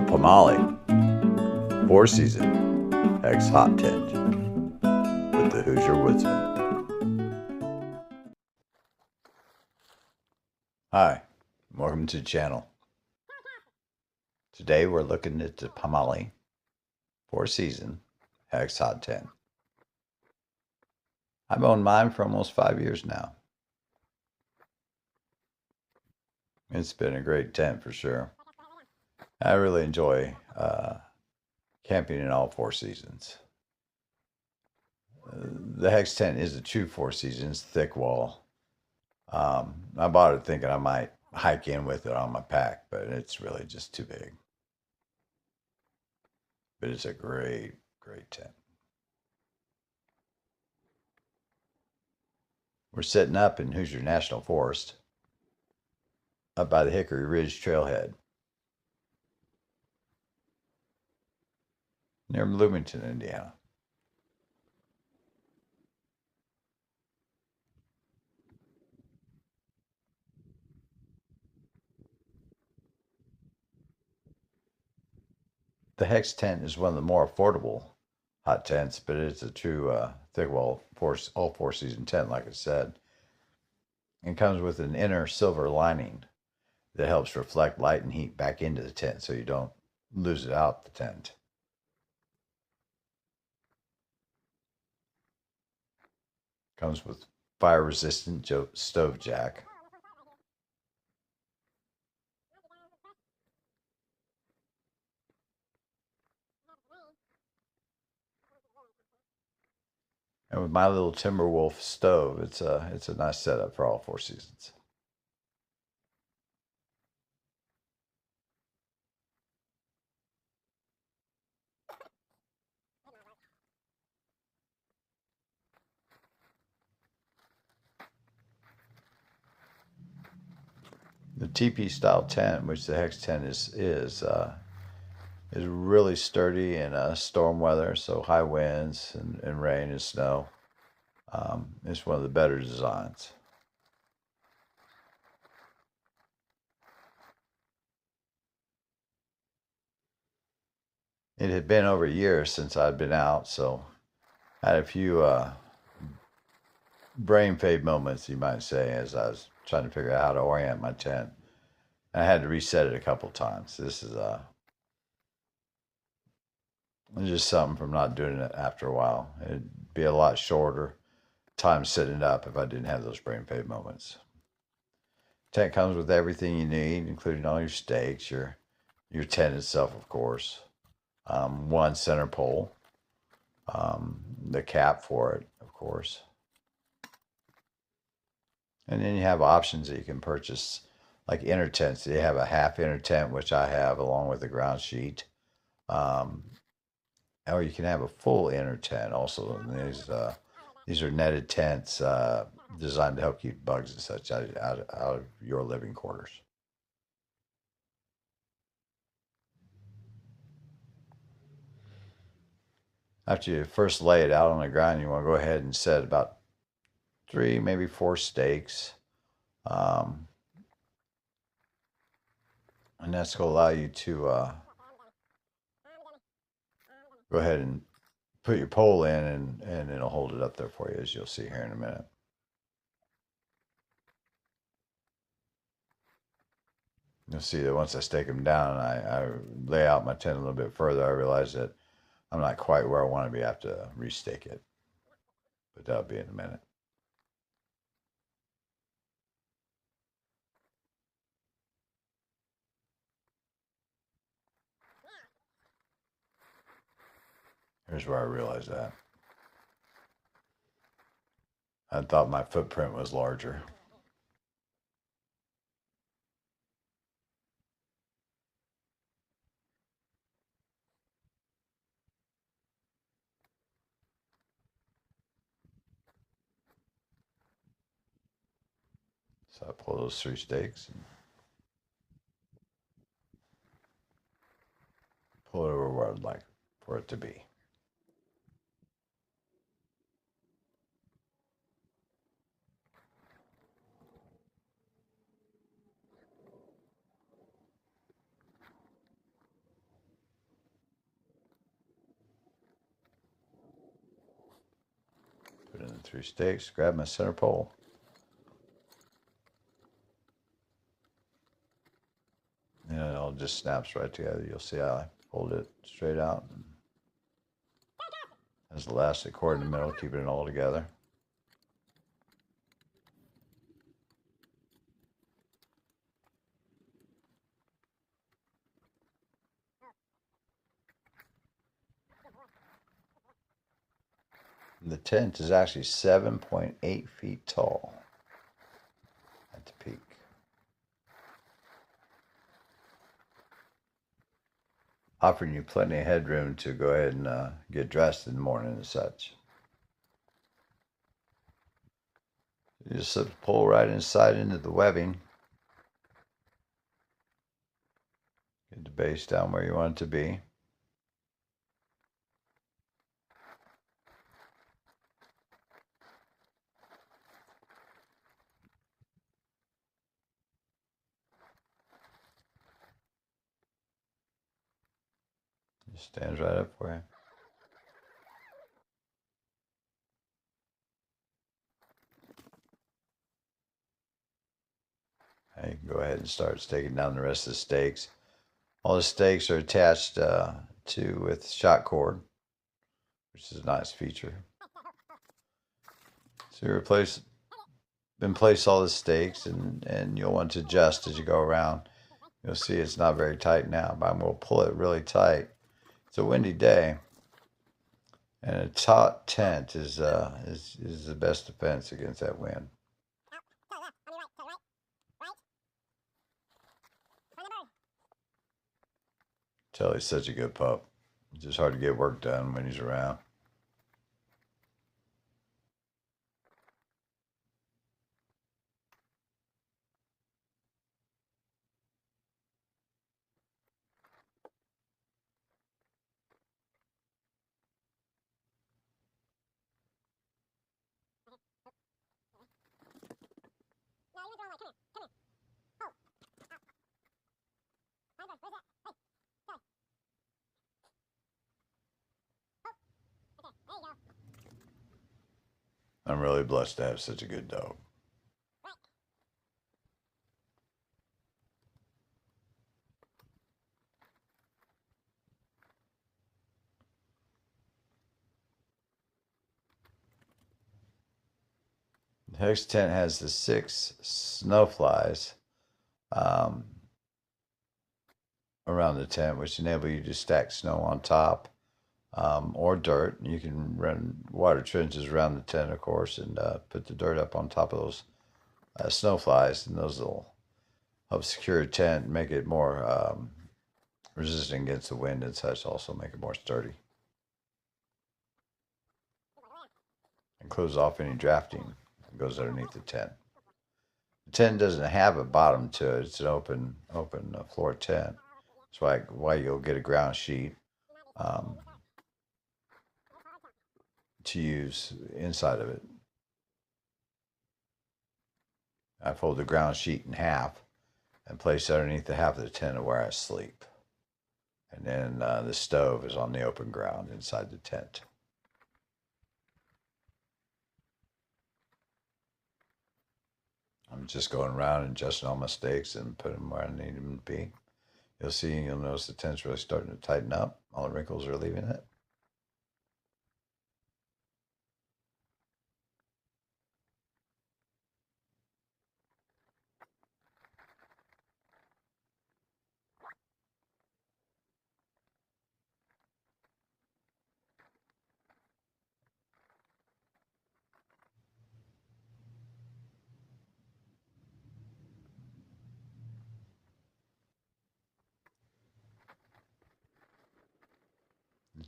Pomoly, 4-season Hex Tent with the Hoosier Woodsman. Hi, welcome to the channel. Today we're looking at the Pomoly 4-season Hex Tent. I've owned mine for almost 5 years now. It's been a great tent for sure. I really enjoy camping in all 4 seasons. The Hex Tent is a true 4 seasons, thick wall. I bought it thinking I might hike in with it on my pack, but it's really just too big. But it's a great, great tent. We're setting up in Hoosier National Forest, up by the Hickory Ridge Trailhead, near Bloomington, Indiana. The Hex Tent is one of the more affordable hot tents, but it's a true thick wall all 4-season tent, like I said. It comes with an inner silver lining that helps reflect light and heat back into the tent so you don't lose it out the tent. Comes with fire resistant stove jack. And with my little Timberwolf stove, it's a nice setup for all 4 seasons. The teepee style tent, which the Hex Tent is really sturdy in storm weather, so high winds and rain and snow. It's one of the better designs. It had been over a year since I'd been out, so I had a few brain fade moments, you might say, as I was trying to figure out how to orient my tent. And I had to reset it a couple times. This is just something from not doing it after a while. It'd be a lot shorter time setting it up if I didn't have those brain fade moments. Tent comes with everything you need, including all your stakes, your tent itself, of course, one center pole, the cap for it, of course. And then you have options that you can purchase, like inner tents. They have a half inner tent, which I have, along with a ground sheet. Or you can have a full inner tent also. And these are netted tents designed to help keep bugs and such out of your living quarters. After you first lay it out on the ground, you want to go ahead and set about 3, maybe 4 stakes. And that's going to allow you to go ahead and put your pole in, and it'll hold it up there for you, as you'll see here in a minute. You'll see that once I stake them down and I lay out my tent a little bit further, I realize that I'm not quite where I want to be. I have to restake it. But that'll be in a minute. Here's where I realized that. I thought my footprint was larger. So I pull those 3 stakes and pull it over where I'd like for it to be. 3 stakes, grab my center pole. And it all just snaps right together. You'll see how I hold it straight out. There's the elastic cord in the middle, keeping it all together. The tent is actually 7.8 feet tall at the peak. Offering you plenty of headroom to go ahead and get dressed in the morning and such. You just slip the pole right inside into the webbing. Get the base down where you want it to be. It stands right up for you. You can go ahead and start staking down the rest of the stakes. All the stakes are attached with shot cord, which is a nice feature. So you place all the stakes, and you'll want to adjust as you go around. You'll see it's not very tight now, but I'm going to pull it really tight. It's a windy day, and a taut tent is the best defense against that wind. Tell he's such a good pup. It's just hard to get work done when he's around. I'm really blessed to have such a good dog. The Hex Tent has the 6 snow flies around the tent, which enable you to stack snow on top or dirt. You can run water trenches around the tent, of course, and put the dirt up on top of those snow flies, and those will help secure a tent and make it more resistant against the wind and such, also make it more sturdy. And close off any drafting that goes underneath the tent. The tent doesn't have a bottom to it. It's an open floor tent. That's why you'll get a ground sheet to use inside of it. I fold the ground sheet in half and place it underneath the half of the tent where I sleep. And then the stove is on the open ground inside the tent. I'm just going around and adjusting all my stakes and putting them where I need them to be. You'll notice the tent's really starting to tighten up. All the wrinkles are leaving it.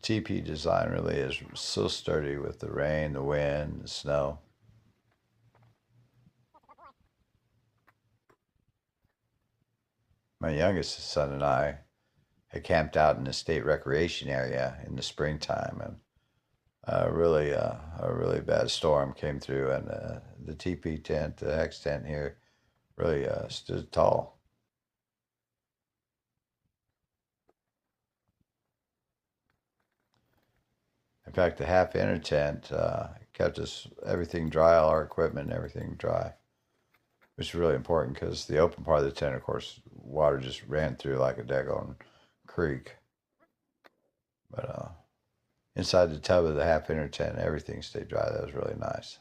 The TP design really is so sturdy with the rain, the wind, the snow. My youngest son and I had camped out in the state recreation area in the springtime, and a really bad storm came through, and the TP tent, the Hex tent here, really stood tall. In fact, the half inner tent kept us everything dry, all our equipment and everything dry, which is really important because the open part of the tent, of course, water just ran through like a daggone creek. But inside the tub of the half inner tent, everything stayed dry. That was really nice.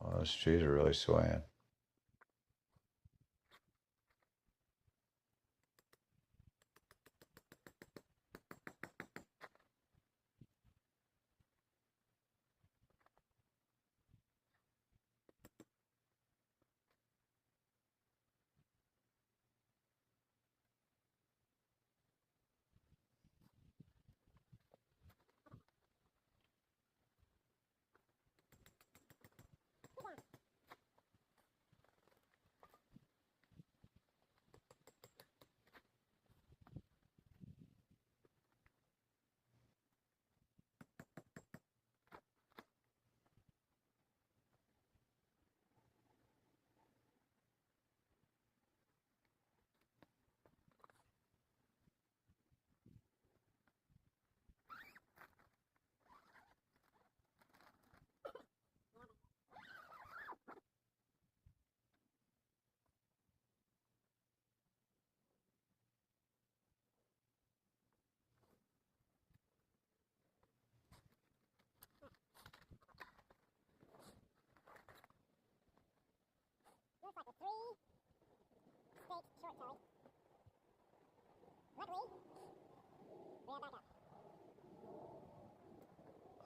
Well, those trees are really swaying.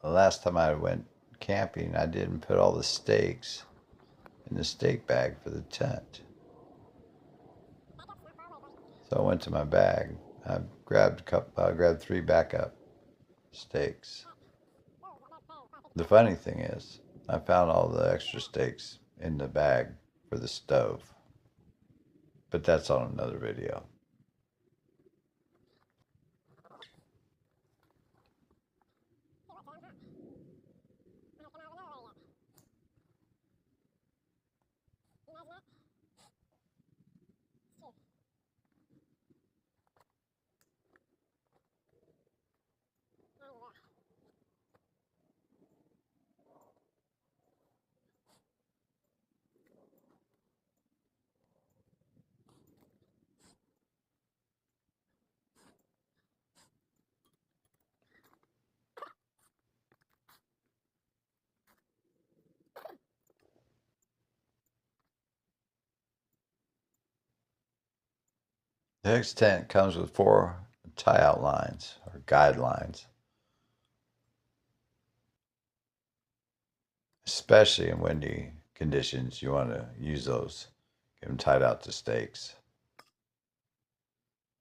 The last time I went camping, I didn't put all the stakes in the stake bag for the tent. So I went to my bag. I grabbed 3 backup stakes. The funny thing is, I found all the extra stakes in the bag for the stove. But that's on another video. The Hex Tent comes with 4 tie-out lines or guidelines, especially in windy conditions. You want to use those, get them tied out to stakes.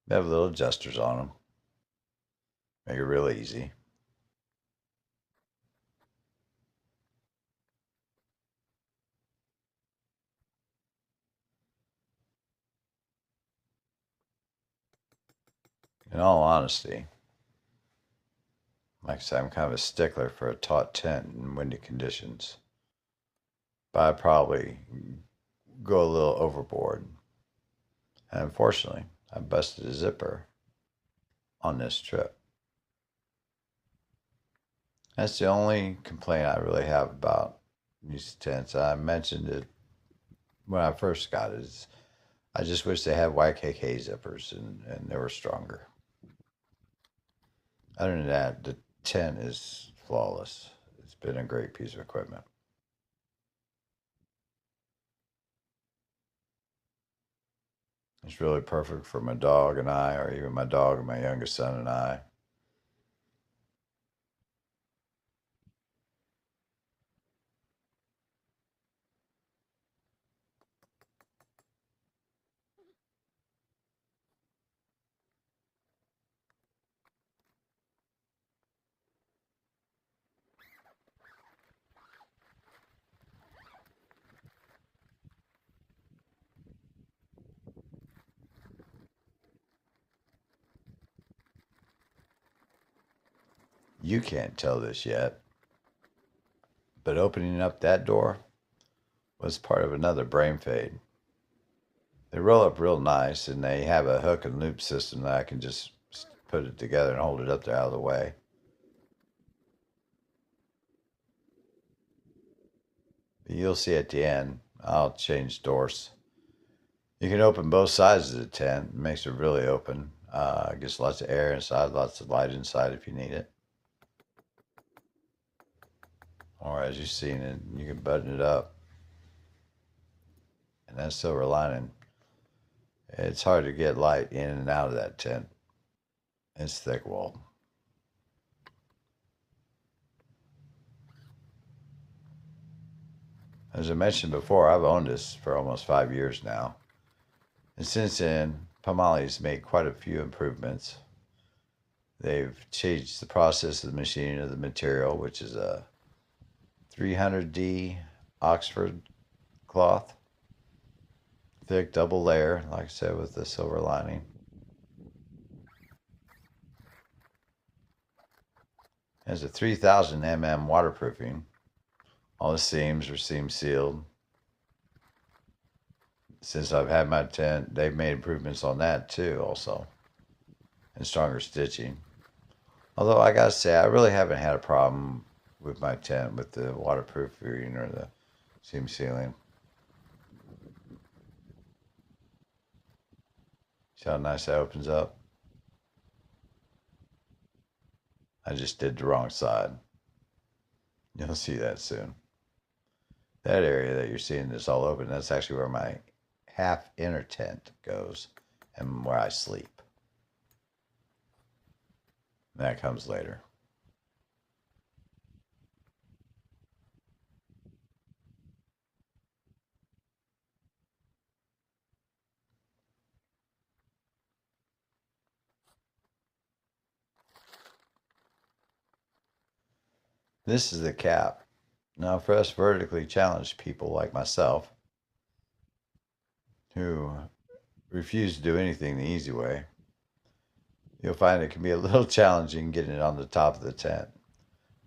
They have little adjusters on them, make it real easy. In all honesty, like I said, I'm kind of a stickler for a taut tent in windy conditions. But I probably go a little overboard. And unfortunately, I busted a zipper on this trip. That's the only complaint I really have about these tents. I mentioned it when I first got it. I just wish they had YKK zippers and they were stronger. Other than that, the tent is flawless. It's been a great piece of equipment. It's really perfect for my dog and I, or even my dog and my youngest son and I. You can't tell this yet, but opening up that door was part of another brain fade. They roll up real nice, and they have a hook and loop system that I can just put it together and hold it up there out of the way. But you'll see at the end, I'll change doors. You can open both sides of the tent. It makes it really open. Gets lots of air inside, lots of light inside if you need it. Or as you've seen it, you can button it up. And that silver lining, it's hard to get light in and out of that tent. It's thick walled. As I mentioned before, I've owned this for almost 5 years now. And since then, Pomoly's made quite a few improvements. They've changed the process of the machining of the material, which is a 300D Oxford cloth. Thick double layer, like I said, with the silver lining. It has a 3000 mm waterproofing. All the seams are seam sealed. Since I've had my tent, they've made improvements on that too, also, and stronger stitching. Although I gotta say, I really haven't had a problem with my tent with the waterproofing or the seam sealing. See how nice that opens up? I just did the wrong side. You'll see that soon. That area that you're seeing that's all open, that's actually where my half inner tent goes and where I sleep. That comes later. This is the cap. Now, for us vertically challenged people like myself, who refuse to do anything the easy way, you'll find it can be a little challenging getting it on the top of the tent.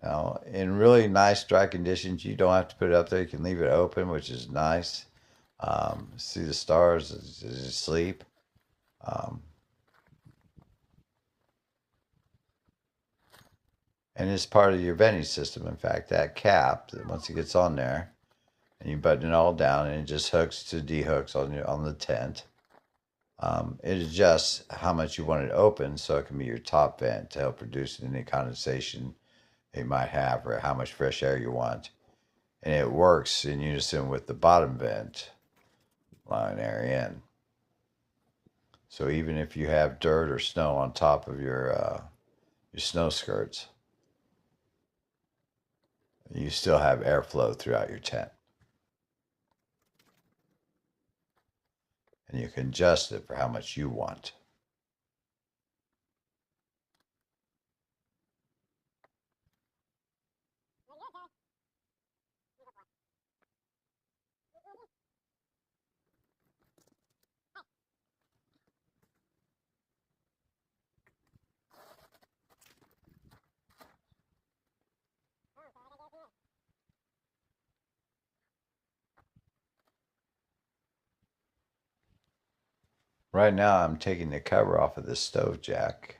Now, in really nice dry conditions, you don't have to put it up there. You can leave it open, which is nice. See the stars as you sleep. And it's part of your venting system. In fact, that cap, once it gets on there, and you button it all down, and it just hooks to D-hooks on the tent. It adjusts how much you want it open, so it can be your top vent to help reduce any condensation you might have, or how much fresh air you want. And it works in unison with the bottom vent, allowing air in. So even if you have dirt or snow on top of your snow skirts, you still have airflow throughout your tent. And you can adjust it for how much you want. Right now, I'm taking the cover off of the stove jack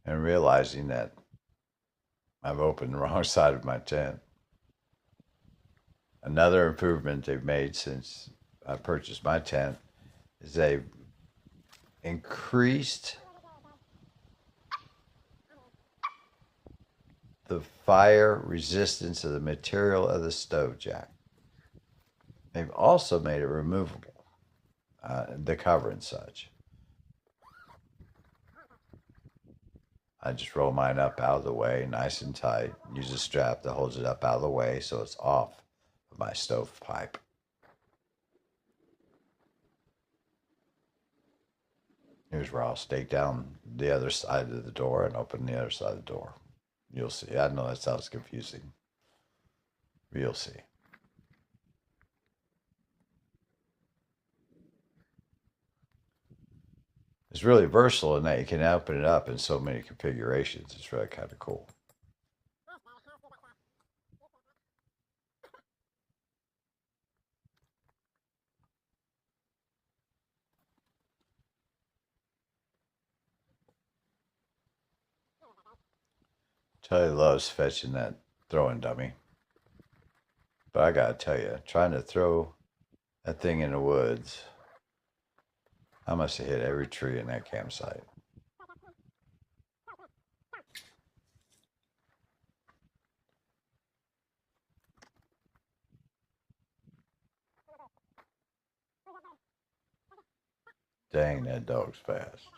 and realizing that I've opened the wrong side of my tent. Another improvement they've made since I purchased my tent is they've increased the fire resistance of the material of the stove jack. They've also made it removable, the cover and such. I just roll mine up out of the way, nice and tight. Use a strap that holds it up out of the way so it's off of my stovepipe. Here's where I'll stake down the other side of the door and open the other side of the door. You'll see. I know that sounds confusing. You'll see. It's really versatile in that you can open it up in so many configurations. It's really kind of cool. Charlie loves fetching that throwing dummy. But I gotta tell you, trying to throw that thing in the woods, I must have hit every tree in that campsite. Dang, that dog's fast.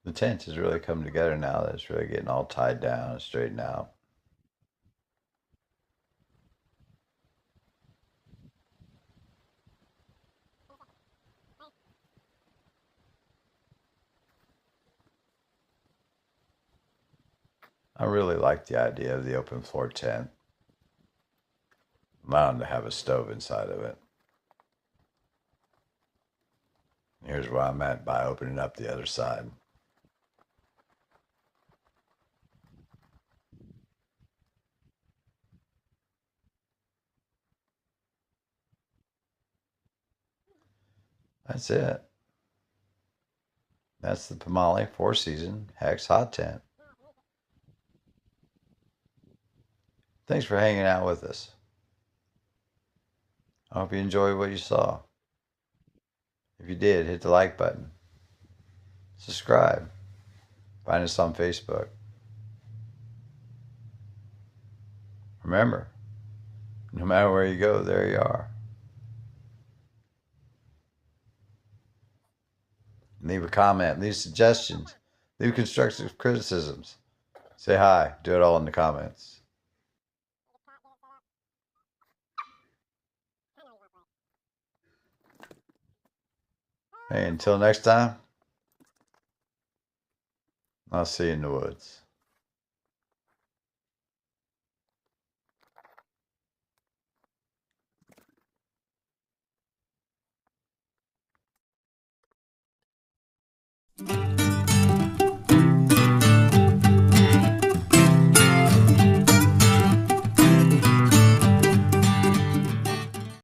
The tent has really come together now. That it's really getting all tied down and straightened out. I really like the idea of the open floor tent, allowing to have a stove inside of it. Here's where I'm at by opening up the other side. That's it. That's the Pomoly 4-season Hex Hot Tent. Thanks for hanging out with us. I hope you enjoyed what you saw. If you did, hit the like button. Subscribe. Find us on Facebook. Remember, no matter where you go, there you are. Leave a comment, leave suggestions, leave constructive criticisms. Say hi, do it all in the comments. Hey, until next time, I'll see you in the woods.